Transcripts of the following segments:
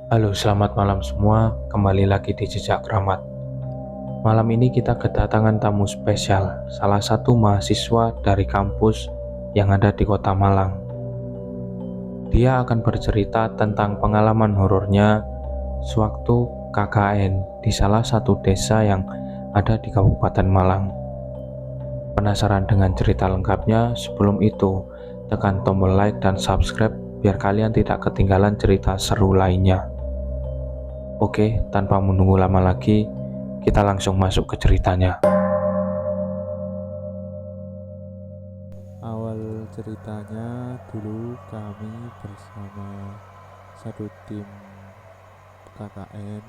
Halo, selamat malam semua. Kembali lagi di Jejak Keramat. Malam ini kita kedatangan tamu spesial, salah satu mahasiswa dari kampus yang ada di Kota Malang. Dia akan bercerita tentang pengalaman horornya sewaktu KKN di salah satu desa yang ada di Kabupaten Malang. Penasaran dengan cerita lengkapnya? Sebelum itu, tekan tombol like dan subscribe biar kalian tidak ketinggalan cerita seru lainnya. Oke, tanpa menunggu lama lagi, kita langsung masuk ke ceritanya. Awal ceritanya dulu kami bersama satu tim KKN.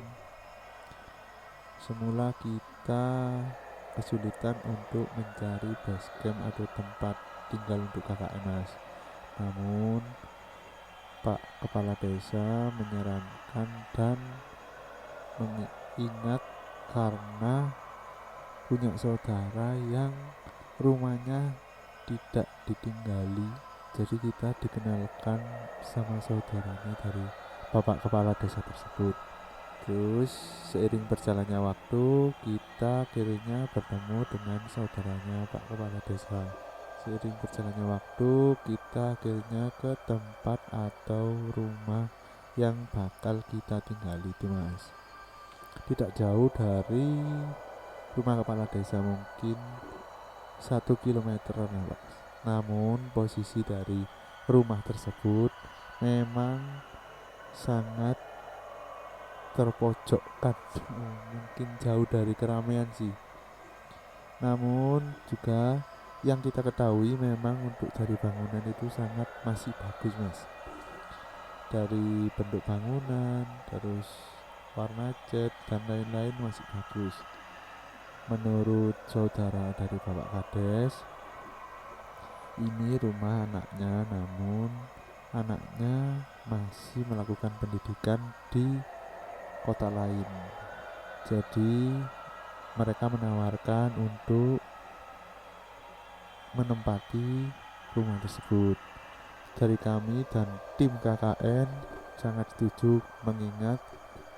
Semula kita kesulitan untuk mencari base camp atau tempat tinggal untuk KKN, Mas. Namun Pak Kepala Desa menyarankan dan mengingat karena punya saudara yang rumahnya tidak ditinggali, jadi kita dikenalkan sama saudaranya dari bapak kepala desa tersebut. Terus seiring berjalannya waktu, kita akhirnya bertemu dengan saudaranya pak kepala desa. Seiring berjalannya waktu, kita akhirnya ke tempat atau rumah yang bakal kita tinggali itu, Mas. Tidak jauh dari rumah kepala desa, mungkin 1 kilometeran ya, Pak. Namun posisi dari rumah tersebut memang sangat terpojokkan, mungkin jauh dari keramaian sih. Namun juga yang kita ketahui memang untuk dari bangunan itu sangat masih bagus, Mas. Dari bentuk bangunan, terus warna cat dan lain-lain masih bagus. Menurut saudara dari Bapak Kades, ini rumah anaknya, namun anaknya masih melakukan pendidikan di kota lain. Jadi mereka menawarkan untuk menempati rumah tersebut. Dari kami dan tim KKN sangat setuju, mengingat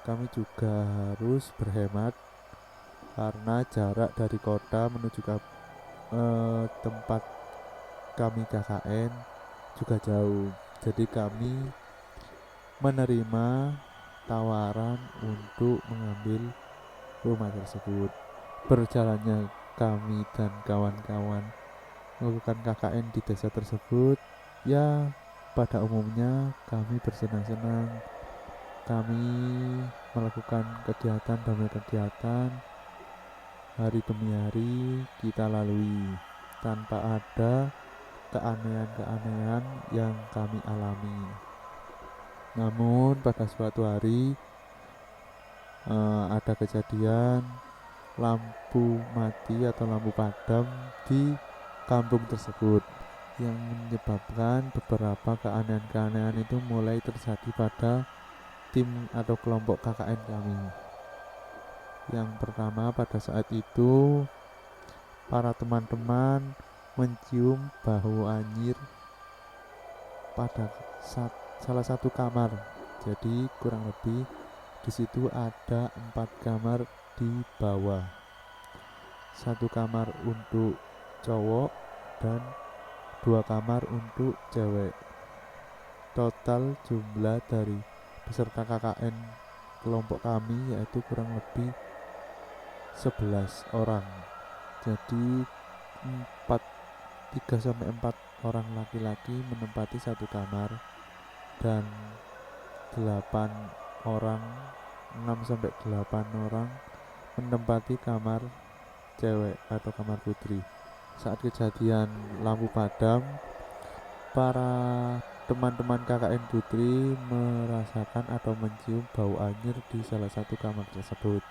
kami juga harus berhemat karena jarak dari kota menuju ke tempat kami KKN juga jauh. Jadi kami menerima tawaran untuk mengambil rumah tersebut. Berjalannya kami dan kawan-kawan melakukan KKN di desa tersebut, ya pada umumnya kami bersenang-senang. Kami melakukan kegiatan demi kegiatan, hari demi hari kita lalui tanpa ada keanehan-keanehan yang kami alami. Namun pada suatu hari ada kejadian lampu mati atau lampu padam di kampung tersebut yang menyebabkan beberapa keanehan-keanehan itu mulai terjadi pada tim atau kelompok KKN kami. Yang pertama, pada saat itu para teman-teman mencium bau anyir pada salah satu kamar. Jadi kurang lebih di situ ada 4 kamar di bawah. Satu kamar untuk cowok dan 2 kamar untuk cewek. Total jumlah dari peserta KKN kelompok kami yaitu kurang lebih 11 orang. Jadi 4 3 sampai 4 orang laki-laki menempati satu kamar dan 8 orang 6 sampai 8 orang menempati kamar cewek atau kamar putri. Saat kejadian lampu padam, para teman-teman KKN putri merasakan atau mencium bau anyir di salah satu kamar tersebut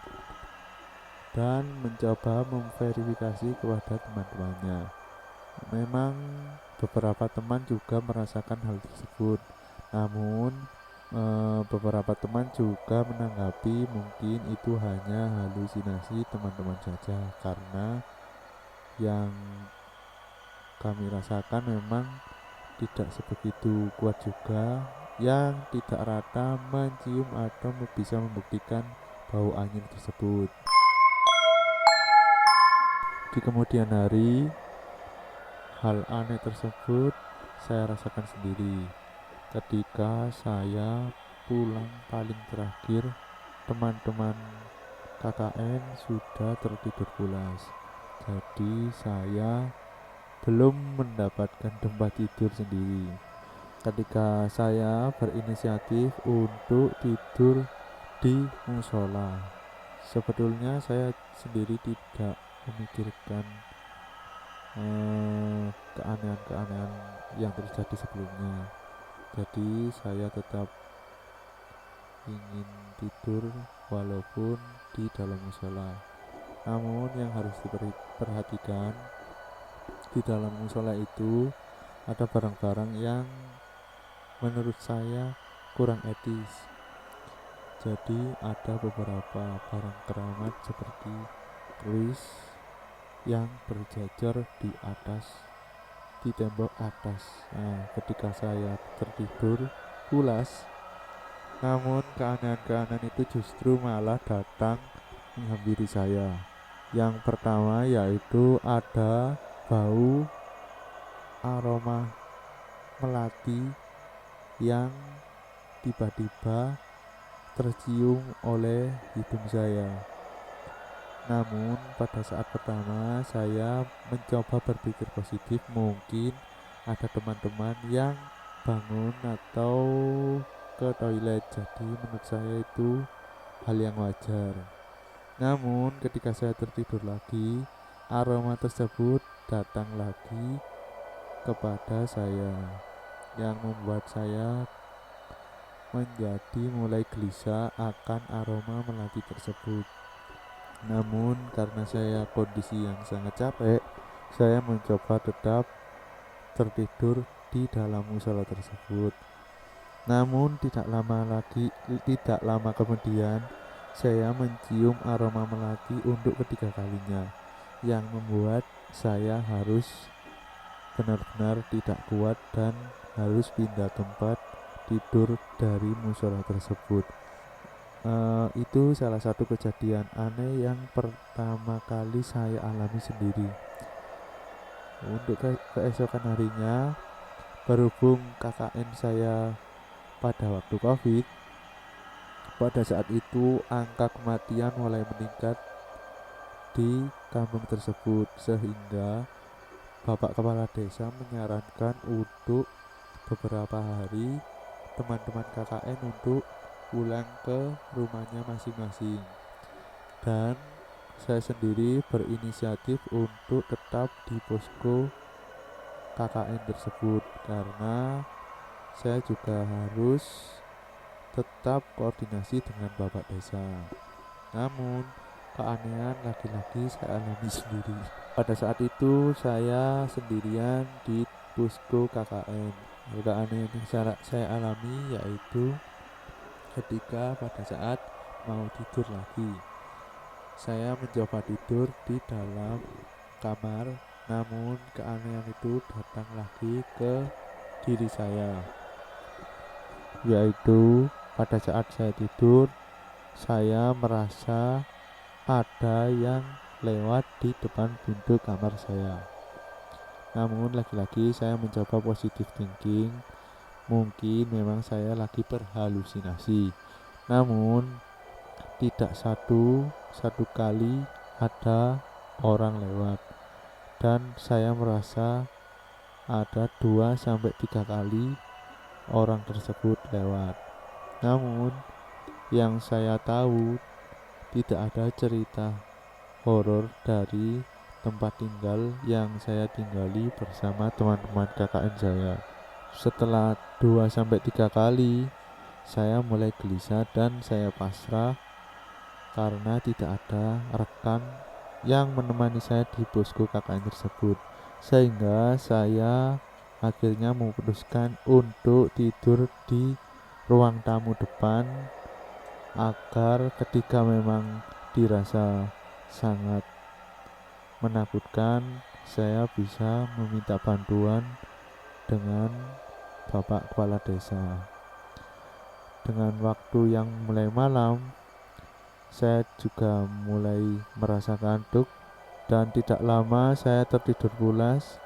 dan mencoba memverifikasi kepada teman-temannya. Memang beberapa teman juga merasakan hal tersebut, namun beberapa teman juga menanggapi mungkin itu hanya halusinasi teman-teman saja, karena yang kami rasakan memang tidak sebegitu kuat juga, yang tidak rata mencium atau bisa membuktikan bau angin tersebut. Di kemudian hari, hal aneh tersebut saya rasakan sendiri. Ketika saya pulang paling terakhir, teman-teman KKN sudah tertidur pulas. Jadi saya belum mendapatkan tempat tidur sendiri. Ketika saya berinisiatif untuk tidur di musola, sebetulnya saya sendiri tidak memikirkan keanehan-keanehan yang terjadi sebelumnya. Jadi saya tetap ingin tidur walaupun di dalam musola. Namun yang harus diperhatikan, di dalam musola itu ada barang-barang yang menurut saya kurang etis. Jadi ada beberapa barang keramat seperti keris yang berjajar di tembok atas. Nah, ketika saya tertidur pulas, namun keanehan-keanehan itu justru malah datang menghampiri saya. Yang pertama yaitu ada bau aroma melati yang tiba-tiba tercium oleh hidung saya. Namun pada saat pertama saya mencoba berpikir positif, mungkin ada teman-teman yang bangun atau ke toilet, jadi menurut saya itu hal yang wajar. Namun ketika saya tertidur lagi, aroma tersebut datang lagi kepada saya, yang membuat saya menjadi mulai gelisah akan aroma melati tersebut. Namun karena saya kondisi yang sangat capek, saya mencoba tetap tertidur di dalam musola tersebut. Namun tidak lama kemudian saya mencium aroma melati untuk ketiga kalinya, yang membuat saya harus benar-benar tidak kuat dan harus pindah tempat tidur dari musola tersebut. Itu salah satu kejadian aneh yang pertama kali saya alami sendiri. Untuk keesokan harinya, berhubung KKN saya pada waktu COVID, pada saat itu angka kematian mulai meningkat di kampung tersebut, sehingga Bapak Kepala Desa menyarankan untuk beberapa hari teman-teman KKN untuk pulang ke rumahnya masing-masing, dan saya sendiri berinisiatif untuk tetap di posko KKN tersebut karena saya juga harus tetap koordinasi dengan Bapak Desa. Namun keanehan lagi-lagi saya alami sendiri. Pada saat itu saya sendirian di posko KKN. Keanehan yang saya alami yaitu ketika pada saat mau tidur lagi, saya mencoba tidur di dalam kamar, namun keanehan itu datang lagi ke diri saya, yaitu pada saat saya tidur saya merasa ada yang lewat di depan pintu kamar saya. Namun lagi-lagi saya mencoba positive thinking, mungkin memang saya lagi berhalusinasi. Namun tidak satu kali ada orang lewat, dan saya merasa ada 2-3 kali orang tersebut lewat. Namun yang saya tahu, tidak ada cerita horor dari tempat tinggal yang saya tinggali bersama teman-teman KKN saya. Setelah 2-3 kali, saya mulai gelisah dan saya pasrah karena tidak ada rekan yang menemani saya di posko KKN tersebut, sehingga saya akhirnya memutuskan untuk tidur di ruang tamu depan, agar ketika memang dirasa sangat menakutkan, saya bisa meminta bantuan dengan Bapak Kepala Desa. Dengan waktu yang mulai malam, saya juga mulai merasa ngantuk dan tidak lama saya tertidur pulas,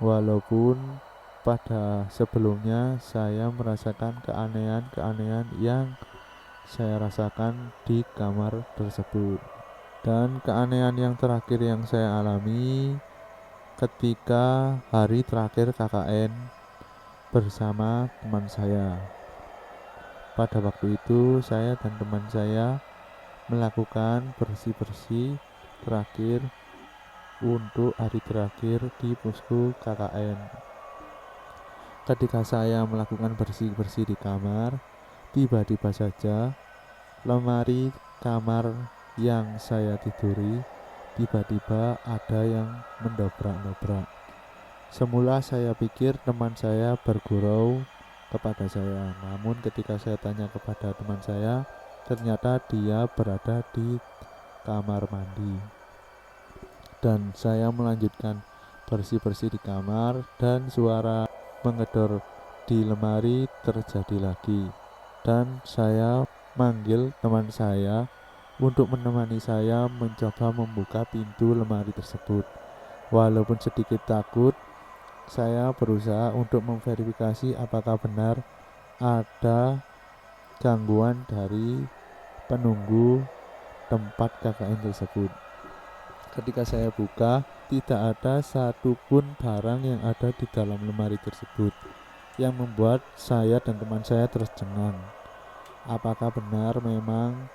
walaupun pada sebelumnya saya merasakan keanehan-keanehan yang saya rasakan di kamar tersebut. Dan keanehan yang terakhir yang saya alami ketika hari terakhir KKN bersama teman saya. Pada waktu itu saya dan teman saya melakukan bersih-bersih terakhir untuk hari terakhir di posko KKN. Ketika saya melakukan bersih-bersih di kamar, tiba-tiba saja lemari kamar yang saya tiduri tiba-tiba ada yang mendobrak-dobrak. Semula saya pikir teman saya bergurau kepada saya, namun ketika saya tanya kepada teman saya, ternyata dia berada di kamar mandi. Dan saya melanjutkan bersih-bersih di kamar dan suara menggedor di lemari terjadi lagi. Dan saya manggil teman saya untuk menemani saya mencoba membuka pintu lemari tersebut. Walaupun sedikit takut, saya berusaha untuk memverifikasi apakah benar ada gangguan dari penunggu tempat KKN tersebut. Ketika saya buka, tidak ada satupun barang yang ada di dalam lemari tersebut, yang membuat saya dan teman saya tercengang. Apakah benar memang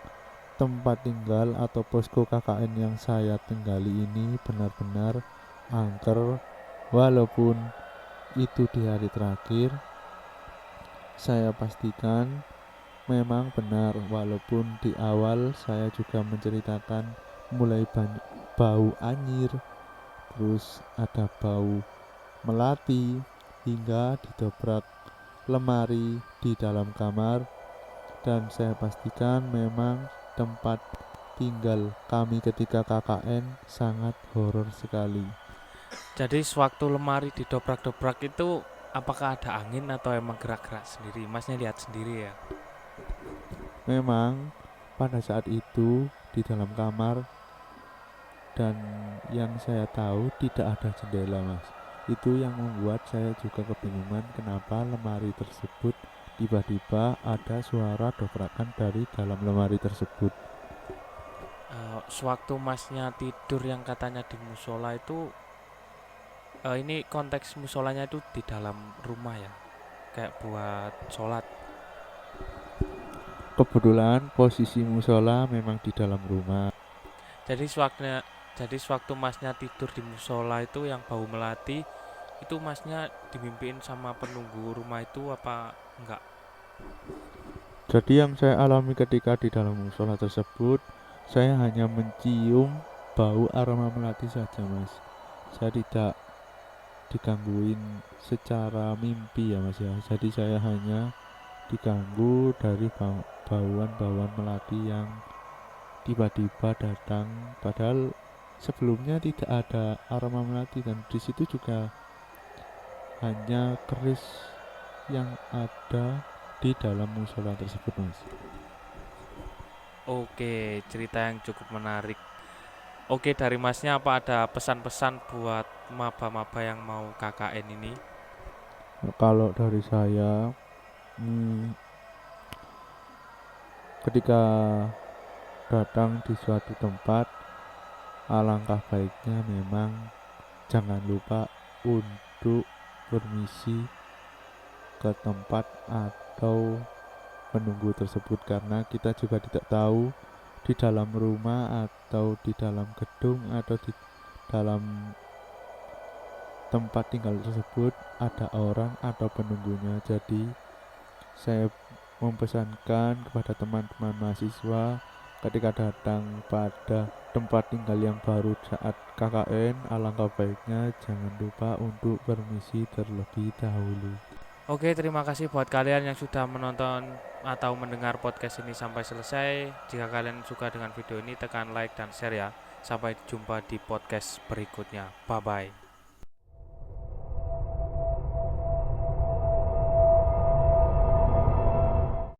tempat tinggal atau posko KKN yang saya tinggali ini benar-benar angker? Walaupun itu di hari terakhir, saya pastikan memang benar, walaupun di awal saya juga menceritakan mulai bau anyir, terus ada bau melati, hingga didobrak lemari di dalam kamar. Dan saya pastikan memang tempat tinggal kami ketika KKN sangat horor sekali. Jadi sewaktu lemari didobrak-dobrak itu apakah ada angin atau emang gerak-gerak sendiri? Masnya lihat sendiri ya? Memang pada saat itu di dalam kamar, dan yang saya tahu tidak ada jendela, Mas. Itu yang membuat saya juga kebingungan kenapa lemari tersebut tiba-tiba ada suara dobrakan dari dalam lemari tersebut. Sewaktu masnya tidur yang katanya di musola itu, ini konteks musolanya itu di dalam rumah ya? Kayak buat sholat. Kebetulan posisi musola memang di dalam rumah. Jadi sewaktu masnya tidur di musola itu yang bau melati, itu masnya dimimpiin sama penunggu rumah itu apa enggak? Jadi yang saya alami ketika di dalam musola tersebut, saya hanya mencium bau aroma melati saja, Mas. Saya tidak digangguin secara mimpi ya, Mas ya. Jadi saya hanya diganggu dari bauan-bauan melati yang tiba-tiba datang, padahal sebelumnya tidak ada aroma melati, dan di situ juga hanya keris yang ada di dalam musola tersebut, Mas. Oke, cerita yang cukup menarik. Oke, dari masnya apa ada pesan-pesan buat maba-maba yang mau KKN ini? Kalau dari saya, ketika datang di suatu tempat, alangkah baiknya memang jangan lupa untuk permisi ke tempat atau menunggu tersebut, karena kita juga tidak tahu di dalam rumah atau di dalam gedung atau di dalam tempat tinggal tersebut ada orang atau penunggunya. Jadi saya mempesankan kepada teman-teman mahasiswa ketika datang pada tempat tinggal yang baru saat KKN, alangkah baiknya jangan lupa untuk permisi terlebih dahulu. Oke, terima kasih buat kalian yang sudah menonton atau mendengar podcast ini sampai selesai. Jika kalian suka dengan video ini, tekan like dan share ya. Sampai jumpa di podcast berikutnya. Bye-bye.